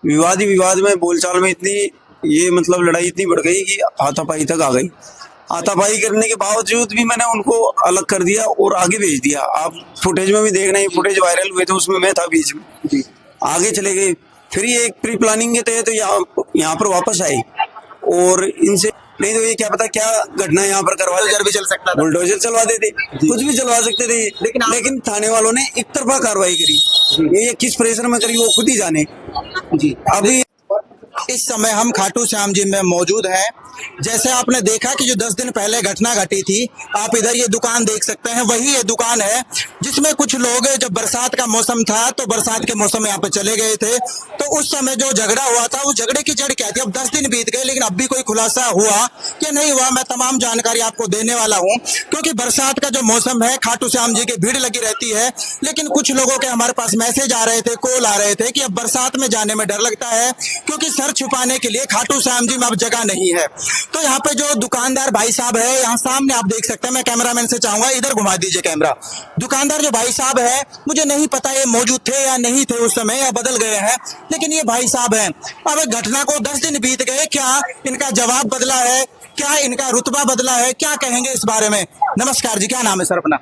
विवाद ही विवाद में, बोलचाल में इतनी ये मतलब लड़ाई इतनी बढ़ गई कि हाथापाई तक आ गई। हाथापाई करने के बावजूद भी मैंने उनको अलग कर दिया और आगे भेज दिया। आप फुटेज में भी देख रहे हैं, फुटेज वायरल हुए थे, उसमें मैं था बीच में। आगे चले गए, फिर ये एक प्री प्लानिंग के तहत तो यहाँ पर वापस आए और इनसे नहीं तो ये क्या पता क्या घटना यहाँ पर करवा बुलडोजर भी चल सकता था। बुलडोजर चलवा देते, कुछ भी चलवा सकते थे, लेकिन थाने वालों ने एक तरफा कार्रवाई करी। ये किस प्रेशर में करी वो खुद ही जाने। जी, अभी इस समय हम खाटू श्याम जी में मौजूद हैं। जैसे आपने देखा कि जो 10 दिन पहले घटना घटी थी, आप इधर ये दुकान देख सकते हैं, वही ये दुकान है जिसमें कुछ लोग जब बरसात का मौसम था तो बरसात के मौसम में यहाँ पे चले गए थे। तो उस समय जो झगड़ा हुआ था, उस झगड़े की जड़ क्या थी? अब 10 दिन बीत गए लेकिन अब भी कोई खुलासा हुआ कि नहीं हुआ, मैं तमाम जानकारी आपको देने वाला हूँ। क्योंकि बरसात का जो मौसम है, खाटू श्याम जी की भीड़ लगी रहती है, लेकिन कुछ लोगों के हमारे पास मैसेज आ रहे थे, कॉल आ रहे थे कि अब बरसात में जाने में डर लगता है क्योंकि सर छुपाने के लिए खाटू श्याम जी में अब जगह नहीं है। तो यहाँ पे जो दुकानदार भाई साहब है, यहाँ सामने आप देख सकते हैं, मैं कैमरामैन से चाहूंगा इधर घुमा दीजिए कैमरा। दुकानदार जो भाई साहब है, मुझे नहीं पता ये मौजूद थे या नहीं थे उस समय या बदल गए हैं, लेकिन ये भाई साहब हैं। अब घटना को 10 दिन बीत गए, क्या इनका जवाब बदला है, क्या इनका रुतबा बदला है, क्या कहेंगे इस बारे में? नमस्कार जी, क्या नाम है सर अपना?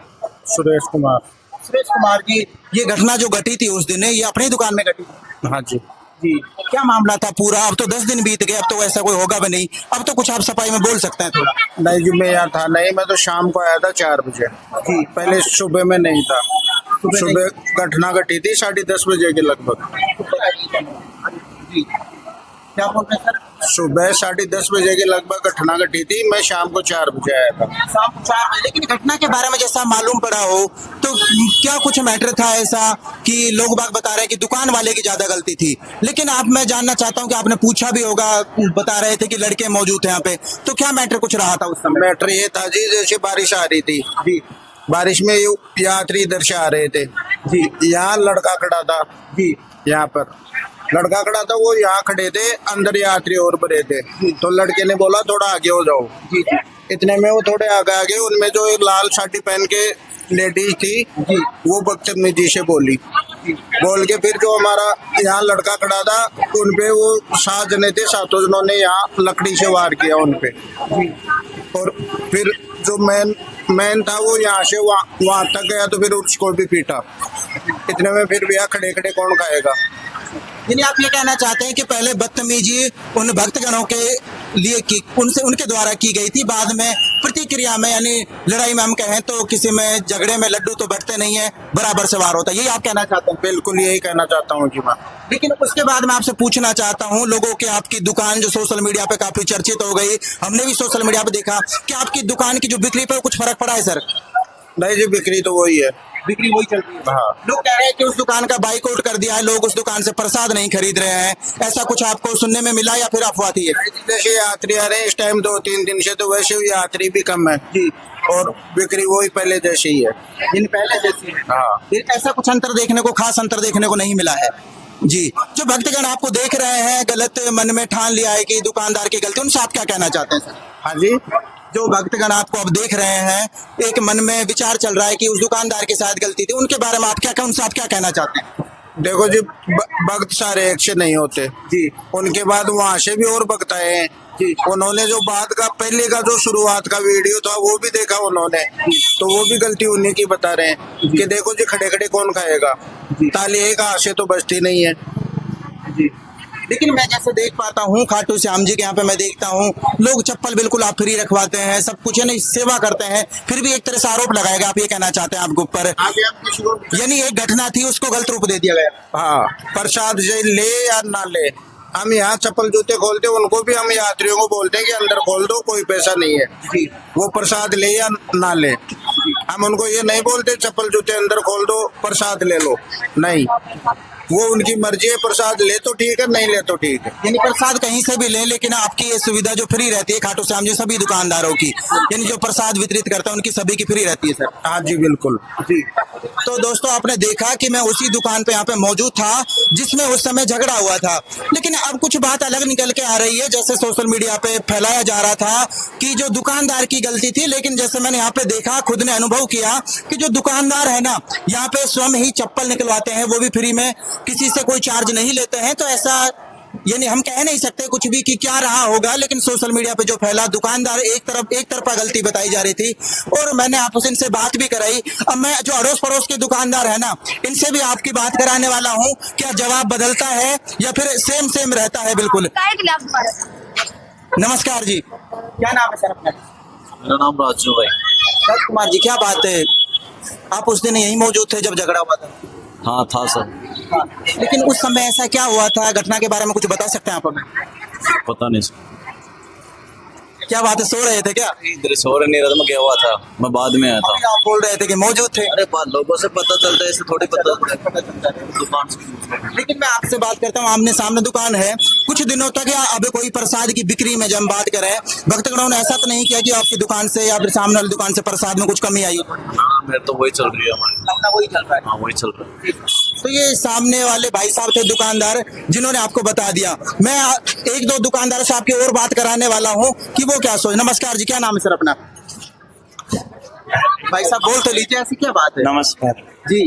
सुरेश कुमार। सुरेश कुमार जी, ये घटना जो घटी थी उस दिन, ये अपनी दुकान में घटी? हाँ जी। जी, क्या मामला था पूरा? अब तो 10 दिन बीत गए, अब तो ऐसा कोई होगा भी नहीं, अब तो कुछ आप सफाई में बोल सकते हैं थोड़ा। नहीं जी, मैं यहाँ था नहीं, मैं तो शाम को आया था 4 बजे। जी, पहले सुबह में नहीं था। सुबह घटना घटी थी 10:30 बजे के लगभग। जी, क्या बोल रहे हैं सर? सुबह 10:30 बजे के लगभग घटना घटी थी, मैं शाम को 4 बजे आया था। शाम को 4 बजे। लेकिन घटना के बारे में जैसा मालूम पड़ा हो तो क्या कुछ मैटर था ऐसा कि लोग बाग बता रहे हैं कि दुकान वाले की ज्यादा गलती थी, लेकिन आप, मैं जानना चाहता हूं कि आपने पूछा भी होगा, बता रहे थे कि लड़के मौजूद थे यहाँ पे, तो क्या मैटर कुछ रहा था उस समय? मैटर ये था जी, जैसे बारिश आ रही थी, जी बारिश में यात्री इधर से आ रहे थे जी यहाँ लड़का खड़ा था। जी यहाँ पर लड़का खड़ा था, वो यहाँ खड़े थे, अंदर यात्री और भरे थे। तो लड़के ने बोला थोड़ा आगे हो जाओ। जी इतने में वो थोड़े आगे आगे, उनमें जो एक लाल साड़ी पहन के लेडीज थी, वो बदतमीजी से बोली। बोल के फिर जो हमारा यहाँ लड़का खड़ा था, उनपे वो 7 जने थे, 7 जनों ने यहाँ लकड़ी से वार किया उनपे। और फिर जो मैन था वो यहाँ से वहाँ तक गया, तो फिर उसको भी पीटा। इतने में फिर भैया खड़े खड़े कौन खाएगा। यानी आप ये कहना चाहते हैं कि पहले बदतमीजी उन भक्तगणों के लिए की, उनके द्वारा की गई थी, बाद में प्रतिक्रिया में, यानी लड़ाई में हम कहें तो किसी में झगड़े में लड्डू तो बढ़ते नहीं है, बराबर से वार होता है, यही आप कहना चाहते हैं? बिल्कुल यही कहना चाहता हूँ जी मैं। लेकिन उसके बाद मैं आपसे पूछना चाहता हूँ, लोगों के आपकी दुकान जो सोशल मीडिया पे काफी चर्चित हो गई, हमने भी सोशल मीडिया पे देखा कि आपकी दुकान की जो बिक्री पे कुछ फर्क पड़ा है सर? नहीं जी, बिक्री तो वही है, बिक्री वही चल रही है। हाँ। लोग कह रहे हैं कि उस दुकान का बाइकआउट कर दिया है, लोग उस दुकान से प्रसाद नहीं खरीद रहे हैं, ऐसा कुछ आपको सुनने में मिला या फिर अफवाह थी? जैसे यात्री आ रहे हैं इस टाइम 2-3 दिन से, तो वैसे भी यात्री भी कम है जी, और बिक्री वही पहले जैसे ही है। इन पहले जैसी है। हाँ। फिर ऐसा कुछ अंतर देखने को, खास अंतर देखने को नहीं मिला है? जी, जो भक्तगण आपको देख रहे हैं, गलत मन में ठान लिया है कि दुकानदार की गलती, उनसे आप क्या कहना चाहते हैं सर? हाँ जी, जो भक्तगण आपको अब देख रहे हैं, एक मन में विचार चल रहा है कि उस दुकानदार के साथ गलती थी, उनके बारे में आप क्या, उनसे आप क्या कहना चाहते हैं? देखो जी, भक्त सारे एक से नहीं होते जी, उनके बाद वहाँ से भी और भक्त आए हैं जी। उन्होंने जो बाद का पहले का जो शुरुआत का वीडियो था वो भी देखा उन्होंने, तो वो भी गलती उन्हीं की बता रहे हैं कि देखो जी, खड़े खड़े कौन खाएगा, ताली एक हाथ से तो बचती नहीं है जी। लेकिन मैं जैसे देख पाता हूँ खाटू श्याम जी के यहाँ पे, मैं देखता हूँ लोग चप्पल बिल्कुल आप फ्री रखवाते हैं, सब कुछ यानी सेवा करते हैं, फिर भी एक तरह से आरोप लगाएगा, आप ये कहना चाहते हैं आपके ऊपर, यानी एक घटना थी उसको गलत रूप दे दिया गया? हाँ, प्रसाद ले या ना ले, हम यहाँ चप्पल जूते खोलते हैं, उनको भी हम यात्रियों को बोलते हैं कि अंदर खोल दो, कोई पैसा नहीं है। वो प्रसाद ले या ना ले, हम उनको ये नहीं बोलते चप्पल जूते अंदर खोल दो, प्रसाद ले लो, नहीं, वो उनकी मर्जी है, प्रसाद ले तो ठीक है, नहीं ले तो ठीक है। यानी प्रसाद कहीं से भी लें, लेकिन आपकी ये सुविधा जो फ्री रहती है खाटू श्याम जी सभी दुकानदारों की, यानी जो प्रसाद वितरित करते हैं उनकी सभी की फ्री रहती है सर? हाँ जी, बिल्कुल जी। तो दोस्तों आपने देखा कि मैं उसी दुकान पे यहाँ पे मौजूद था जिसमें उस समय झगड़ा हुआ था, लेकिन अब कुछ बात अलग निकल के आ रही है। जैसे सोशल मीडिया पे फैलाया जा रहा था कि जो दुकानदार की गलती थी, लेकिन जैसे मैंने यहाँ पे देखा, खुद ने अनुभव किया कि जो दुकानदार है ना, यहाँ पे स्वयं ही चप्पल निकलवाते हैं, वो भी फ्री में, किसी से कोई चार्ज नहीं लेते हैं। तो ऐसा यानी हम कह नहीं सकते कुछ भी कि क्या रहा होगा, लेकिन सोशल मीडिया पे जो फैला, दुकानदार एक तरफा गलती बताई जा रही थी। और मैंने आपस इनसे बात भी कराई। अब मैं जो अड़ोस पड़ोस के दुकानदार है ना, इनसे भी आपकी बात कराने वाला हूँ। क्या जवाब बदलता है या फिर सेम रहता है? बिल्कुल। नमस्कार जी, क्या नाम है सर अपना? मेरा नाम राजू भाई। राज कुमार जी, क्या बात है, आप उस दिन यही मौजूद थे जब झगड़ा हुआ था? हाँ था सर। हाँ, लेकिन उस समय ऐसा क्या हुआ था, घटना के बारे में कुछ बता सकते हैं आप हमें? पता नहीं सर, क्या बात है, सो रहे थे क्या? इधर सो रहे नहीं रहा था, मैं गया हुआ था, मैं बाद में आया था। अभी आप बोल रहे थे कि मौजूद थे। अरे लोगों से पता चलता है, ऐसे थोड़ी पता चलता है दुकान से। लेकिन मैं आपसे बात करता हूँ, आमने सामने दुकान है, कुछ दिनों तक या अब कोई प्रसाद की बिक्री में जब हम बात करें, भक्तगणों ने ऐसा तो नहीं किया कि आपकी दुकान से या फिर सामने वाली दुकान से प्रसाद में कुछ कमी आई? हाँ, मेरे तो वही चल रही है हमारी। अपना वही चल रहा है। हाँ वही चल रहा है। तो ये सामने वाले भाई साहब थे दुकानदार, जिन्होंने आपको बता दिया। मैं एक दो दुकानदारों से आपकी और बात कराने वाला हूँ कि वो क्या सोच। नमस्कार जी, क्या नाम है सर अपना? भाई साहब बोल तो लीजिए, ऐसी क्या बात है? नमस्कार जी,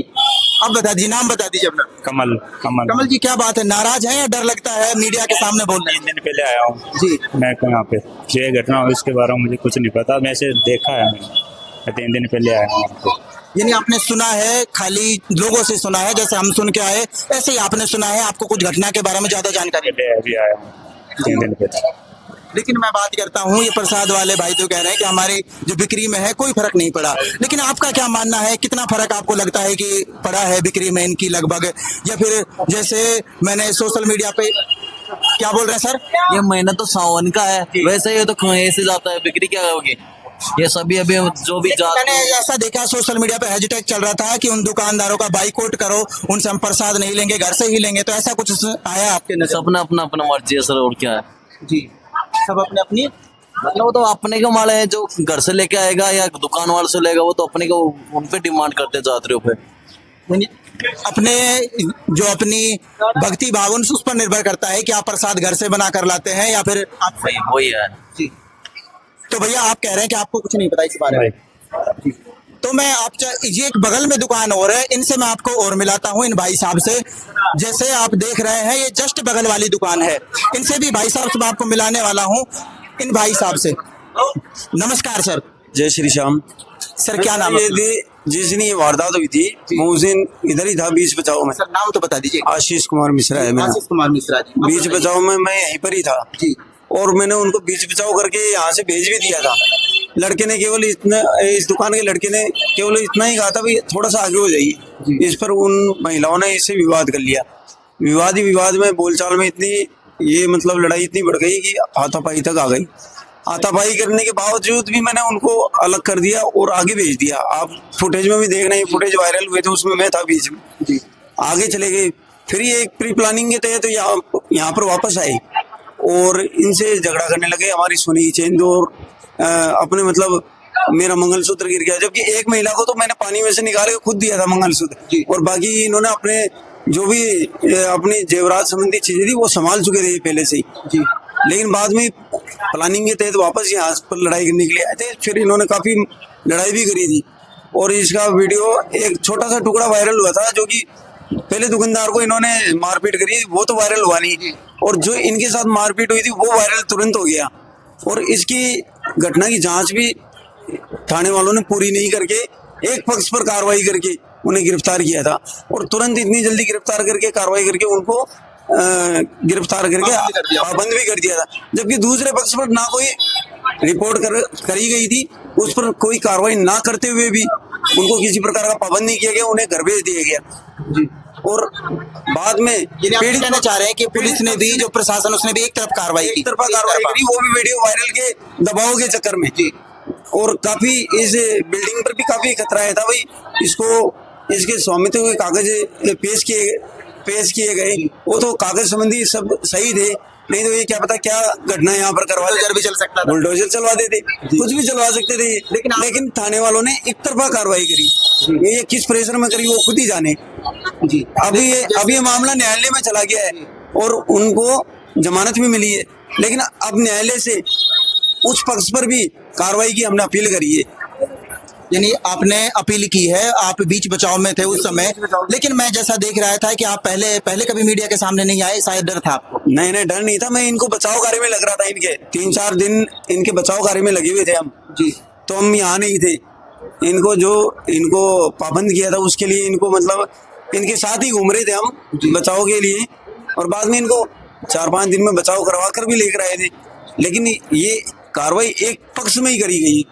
अब बता दीजिए, नाम बता दीजिए अपना। कमल कमल कमल जी, क्या बात है, नाराज है या डर लगता है मीडिया के सामने बोलने? 3 दिन पहले आया हूँ जी, मैं को यहाँ पे, जो ये घटना हुई उसके बारे में मुझे कुछ नहीं पता, मैं ऐसे देखा है, मैं 3 दिन पहले आया हूँ यहाँ पे। यानी आपने सुना है, खाली लोगों से सुना है, जैसे हम सुन के आए ऐसे ही आपने सुना है, आपको कुछ घटना के बारे में ज्यादा जानकारी नहीं? पहले अभी आया हूँ 3 दिन पहले। लेकिन मैं बात करता हूँ, ये प्रसाद वाले भाई तो कह रहे हैं कि हमारी जो बिक्री में है कोई फर्क नहीं पड़ा, लेकिन आपका क्या मानना है, कितना फर्क आपको लगता है कि पड़ा है बिक्री में इनकी लगभग? या फिर जैसे मैंने सोशल मीडिया पे, क्या बोल रहे हैं सर? ये महीना तो सावन का है, वैसे ये तो ऐसे जाता है, बिक्री क्या होगी? ये सभी अभी जो भी मैंने ऐसा देखा सोशल मीडिया पे हैशटैग चल रहा था कि उन दुकानदारों का बाइकआउट करो, उनसे हम प्रसाद नहीं लेंगे, घर से ही लेंगे। तो ऐसा कुछ आया आपके नजर? अपना अपना अपना मर्जी है सर, और क्या है जी, सब अपने अपनी, मतलब वो तो अपने को माल है, जो घर से लेके आएगा या दुकान वाले से लेगा, वो तो अपने को उन पे डिमांड करते जाते पे। अपने जो अपनी भक्ति भाव उस पर निर्भर करता है कि आप प्रसाद घर से बना कर लाते हैं या फिर आप। वही है जी, तो भैया आप कह रहे हैं कि आपको कुछ नहीं पता इस बारे में। तो मैं आप ये एक बगल में दुकान और है, इनसे मैं आपको और मिलाता हूँ इन भाई साहब से। जैसे आप देख रहे हैं, ये जस्ट बगल वाली दुकान है, इनसे भी भाई साहब से मैं आपको मिलाने वाला हूँ, इन भाई साहब से। नमस्कार सर। जय श्री श्याम। सर क्या नाम है? जिस दिन ये वारदात हुई थी, मैं उस दिन इधर ही था, बीच बचाओ में। सर नाम तो बता दीजिए। आशीष कुमार मिश्रा है मेरा। आशीष कुमार मिश्रा जी। बीच बचाओ में मैं यहीं पर ही था जी, और मैंने उनको बीच बचाव करके यहाँ से भेज भी दिया था। लड़के ने केवल इतना, इस दुकान के लड़के ने केवल इतना ही कहा था भाई थोड़ा सा आगे हो जाइए। इस पर उन महिलाओं ने इससे विवाद कर लिया। विवाद ही विवाद में, बोलचाल में इतनी ये मतलब लड़ाई इतनी बढ़ गई कि हाथापाई तक आ गई। हाथापाई करने के बावजूद भी मैंने उनको अलग कर दिया और आगे भेज दिया। आप फुटेज में भी देख रहे हैं, फुटेज वायरल हुए थे, उसमें मैं था बीच में। आगे चले गए, फिर ये एक प्री प्लानिंग के तहत तो यहाँ पर वापस आए और इनसे झगड़ा करने लगे। हमारी सोने की चेन दो और अपने मतलब मेरा मंगलसूत्र गिर गया, जबकि एक महिला को तो मैंने पानी में से निकाल के खुद दिया था मंगलसूत्र, और बाकी इन्होंने अपने जो भी अपनी जेवरात संबंधी चीजें थी वो संभाल चुके थे पहले से ही। लेकिन बाद में प्लानिंग के तहत वापस यहाँ पर लड़ाई करने के लिए आए थे। फिर इन्होंने काफी लड़ाई भी करी थी और इसका वीडियो एक छोटा सा टुकड़ा वायरल हुआ था, जो कि पहले दुकानदार को इन्होंने मारपीट करी, वो तो वायरल हुआ नहीं, और जो इनके साथ मारपीट हुई थी वो वायरल तुरंत हो गया। और इसकी घटना की जांच भी थाने वालों ने पूरी नहीं करके एक पक्ष पर कार्रवाई करके उन्हें गिरफ्तार किया था, और तुरंत इतनी जल्दी गिरफ्तार करके कार्रवाई करके उनको गिरफ्तार करके पाबंद भी कर दिया था। जबकि दूसरे पक्ष पर ना कोई रिपोर्ट करी गई थी, उस पर कोई कार्रवाई ना करते हुए भी उनको किसी प्रकार का पाबंद नहीं किया गया, उन्हें घर भेज दिया गया। और बाद में पीड़ित कहना चाह रहे हैं कि पुलिस ने भी, जो प्रशासन, उसने भी एक तरफ कार्रवाई की, करी, वो भी वीडियो वायरल के दबाव के चक्कर में। और काफी इस बिल्डिंग पर भी काफी खतरा है था भाई। इसको इसके स्वामित्व के कागज पेश किए गए, वो तो कागज संबंधी सब सही थे, नहीं तो ये क्या पता क्या घटना यहाँ पर करवा भी चल सकता था, बुलडोजर चलवा देते, कुछ भी चलवा सकते थे। लेकिन थाने वालों ने एक तरफा कार्रवाई करी ये किस प्रेशर में करी वो खुद ही जाने। जी अभी ये मामला न्यायालय में चला गया है और उनको जमानत भी मिली है, लेकिन अब न्यायालय से उस पक्ष पर भी कार्रवाई की हमने अपील करी है। यानी आपने अपील की है, आप बीच बचाव में थे उस समय, लेकिन मैं जैसा देख रहा था कि आप पहले कभी मीडिया के सामने नहीं आए, शायद डर था आपको। नहीं डर नहीं था, मैं इनको बचाव कार्य में लग रहा था। इनके 3-4 दिन इनके बचाव कार्य में लगे हुए थे हम जी। तो हम यहाँ नहीं थे। इनको पाबंद किया था, उसके लिए इनको मतलब इनके साथ ही घूम रहे थे हम बचाव के लिए, और बाद में इनको 4-5 दिन में बचाव करवा कर भी लेकर आए थे। लेकिन ये कार्रवाई एक पक्ष में ही करी गई।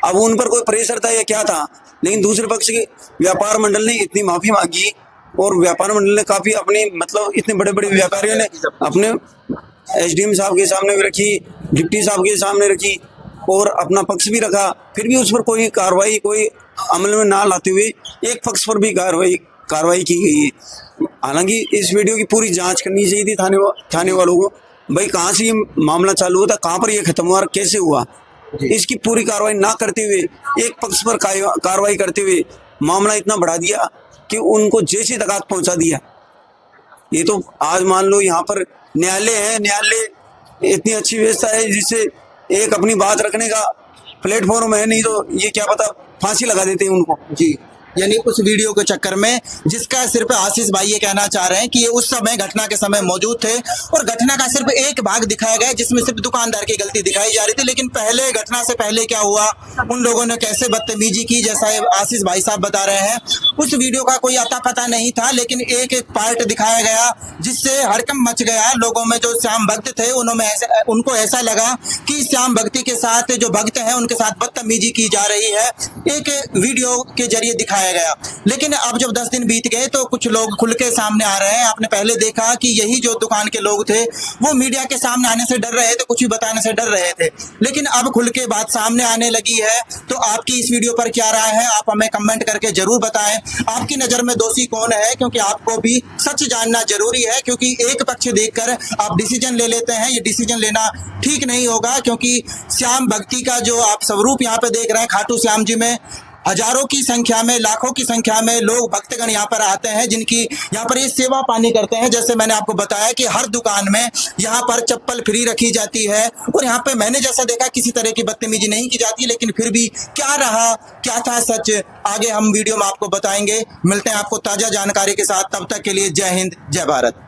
अब उन पर कोई प्रेशर था या क्या था, लेकिन दूसरे पक्ष के व्यापार मंडल ने इतनी माफी मांगी और व्यापार मंडल ने काफी अपने मतलब इतने बड़े बड़े व्यापारियों ने अपने एसडीएम साहब के सामने भी रखी, डिप्टी साहब के सामने रखी और अपना पक्ष भी रखा, फिर भी उस पर कोई कार्रवाई कोई अमल में ना लाते हुए एक पक्ष पर भी कार्रवाई की गई है। हालांकि इस वीडियो की पूरी जांच करनी चाहिए थी थाने वालों को, भाई कहाँ से ये मामला चालू हुआ था, कहाँ पर ये खत्म हुआ, कैसे हुआ, इसकी पूरी कार्रवाई ना करते हुए एक पक्ष पर कार्रवाई करते हुए मामला इतना बढ़ा दिया कि उनको जैसे तक पहुंचा दिया। ये तो आज मान लो यहाँ पर न्यायालय है, न्यायालय इतनी अच्छी व्यवस्था है जिससे एक अपनी बात रखने का प्लेटफॉर्म है, नहीं तो ये क्या पता फांसी लगा देते हैं उनको। जी, यानी उस वीडियो के चक्कर में जिसका सिर्फ आशीष भाई ये कहना चाह रहे हैं कि ये उस समय घटना के समय मौजूद थे और घटना का सिर्फ एक भाग दिखाया गया जिसमें सिर्फ दुकानदार की गलती दिखाई जा रही थी, लेकिन पहले घटना से पहले क्या हुआ, उन लोगों ने कैसे बदतमीजी की, जैसा आशीष भाई साहब बता रहे हैं, उस वीडियो का कोई अता पता नहीं था, लेकिन एक पार्ट दिखाया गया जिससे हड़कंप मच गया लोगों में। जो श्याम भक्त थे उनको ऐसा लगा कि श्याम भक्ति के साथ जो भक्त हैं उनके साथ बदतमीजी की जा रही है, एक वीडियो के जरिए दिखाया गया। लेकिन अब जब 10 दिन बीत गए तो कुछ लोग खुल के सामने आ रहे हैं। आपने पहले देखा कि यही जो दुकान के लोग थे वो मीडिया के सामने आने से डर रहे थे, कुछ भी बताने से डर रहे थे, लेकिन अब खुल के बात सामने आने लगी है। तो आपकी इस वीडियो पर क्या राय है, आप हमें कमेंट करके जरूर बताएं। आपकी नजर में दोषी कौन है, क्योंकि आपको भी सच जानना जरूरी है, क्योंकि एक पक्ष देखकर आप डिसीजन ले लेते हैं, ये डिसीजन लेना ठीक नहीं होगा। क्योंकि श्याम भक्ति का जो आप स्वरूप यहाँ पे देख रहे हैं, खाटू श्याम जी में हजारों की संख्या में, लाखों की संख्या में लोग भक्तगण यहाँ पर आते हैं, जिनकी यहाँ पर ये सेवा पानी करते हैं। जैसे मैंने आपको बताया कि हर दुकान में यहाँ पर चप्पल फ्री रखी जाती है और यहाँ पे मैंने जैसा देखा किसी तरह की बदतमीजी नहीं की जाती, लेकिन फिर भी क्या रहा, क्या था सच, आगे हम वीडियो में आपको बताएंगे। मिलते हैं आपको ताजा जानकारी के साथ, तब तक के लिए जय हिंद, जय भारत।